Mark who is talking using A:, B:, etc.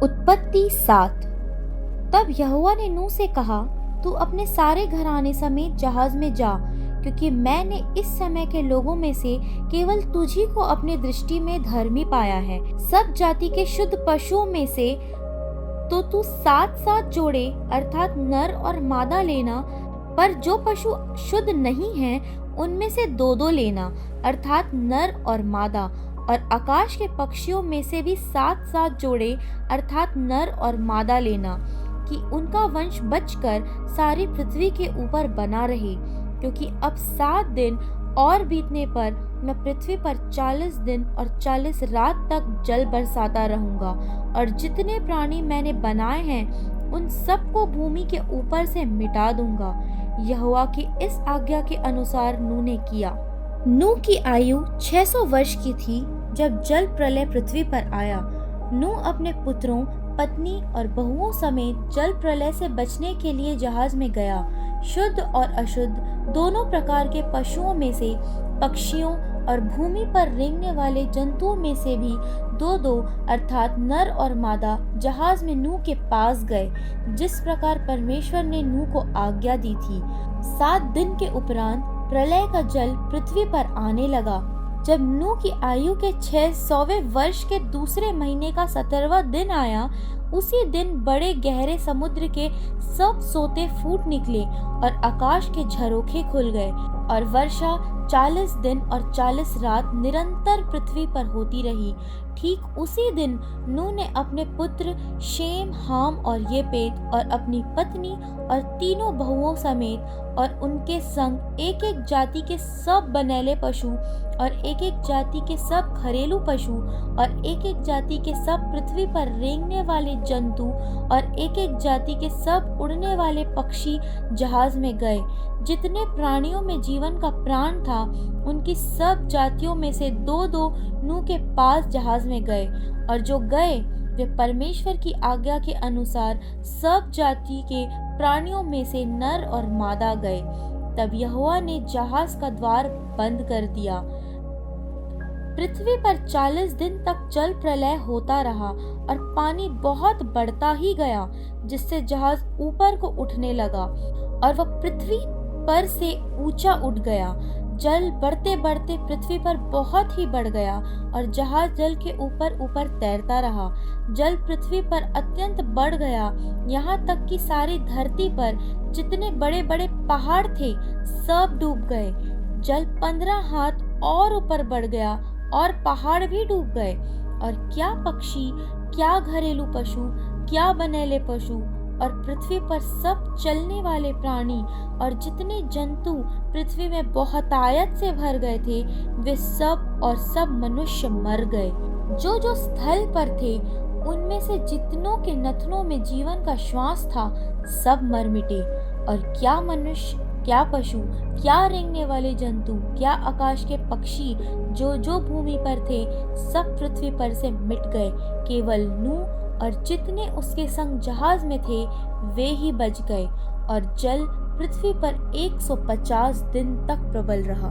A: उत्पत्ति 7। तब यहोवा ने नूह से कहा, तू अपने सारे घराने समेत जहाज में जा, क्योंकि मैंने इस समय के लोगों में से केवल तुझी को अपनी दृष्टि में धर्मी पाया है। सब जाति के शुद्ध पशुओं में से तो तू 7-7 जोड़े अर्थात नर और मादा लेना, पर जो पशु शुद्ध नहीं हैं उनमें से 2-2 लेना अर्थात नर और मादा। और आकाश के पक्षियों में से भी 7-7 जोड़े अर्थात नर और मादा लेना, कि उनका वंश बचकर सारी पृथ्वी के ऊपर बना रहे, क्योंकि अब 7 दिन और बीतने पर मैं पृथ्वी पर 40 दिन और 40 रात तक जल बरसाता रहूंगा। और जितने प्राणी मैंने बनाए हैं उन सबको भूमि के ऊपर से मिटा दूंगा। यहोवा की इस आज्ञा के अनुसार नूह ने किया। नूह की आयु 600 वर्ष की थी जब जल प्रलय पृथ्वी पर आया। नूह अपने पुत्रों, पत्नी और बहुओं समेत जल प्रलय से बचने के लिए जहाज में गया। शुद्ध और अशुद्ध दोनों प्रकार के पशुओं में से, पक्षियों और भूमि पर रेंगने वाले जंतुओं में से भी 2-2 अर्थात नर और मादा जहाज में नूह के पास गए, जिस प्रकार परमेश्वर ने नूह को आज्ञा दी थी। 7 दिन के उपरांत प्रलय का जल पृथ्वी पर आने लगा। जब नूह की आयु के 600वें वर्ष के दूसरे महीने का 17वां दिन आया, उसी दिन बड़े गहरे समुद्र के सब सोते फूट निकले और आकाश के झरोखे खुल गए, और वर्षा 40 दिन और 40 रात निरंतर पृथ्वी पर होती रही। ठीक उसी दिन नूह ने अपने पुत्र शेम, हाम और येपेत और अपनी पत्नी और तीनों बहुओं समेत और उनके संग एक एक जाति के सब बनेले पशु और एक एक जाति के सब घरेलू पशु और एक एक जाति के सब पृथ्वी पर रेंगने वाले जंतु और एक एक जाति के सब उड़ने वाले पक्षी जहाज में गए। जितने प्राणियों में जीवन का प्राण था उनकी सब जातियों में से 2-2 नूह के पास जहाज में गए, और जो गए वे परमेश्वर की आज्ञा के अनुसार सब जाति के प्राणियों में से नर और मादा गए। तब यहोवा ने जहाज का द्वार बंद कर दिया। पृथ्वी पर 40 दिन तक जल प्रलय होता रहा और पानी बहुत बढ़ता ही गया, जिससे जहाज ऊपर को उठने लगा और वह पृथ्वी पर से ऊंचा उठ गया। जल बढ़ते बढ़ते पृथ्वी पर बहुत ही बढ़ गया और जहाज जल के ऊपर ऊपर तैरता रहा। जल पृथ्वी पर अत्यंत बढ़ गया, यहाँ तक कि सारी धरती पर जितने बड़े बड़े पहाड़ थे सब डूब गए। जल 15 हाथ और ऊपर बढ़ गया और पहाड़ भी डूब गए। और क्या पक्षी, क्या घरेलू पशु, क्या बनेले पशु और पृथ्वी पर सब चलने वाले प्राणी और जितने जंतु पृथ्वी में बहुतायत से भर गए थे, वे सब और सब मनुष्य मर गए। जो जो स्थल पर थे उनमें से जितनों के नथनों में जीवन का श्वास था सब मर मिटे। और क्या मनुष्य, क्या पशु, क्या रेंगने वाले जंतु, क्या आकाश के पक्षी जो जो भूमि पर थे सब पृथ्वी पर से मिट गए। केवल नूह और जितने उसके संग जहाज में थे वे ही बच गए। और जल पृथ्वी पर 150 दिन तक प्रबल रहा।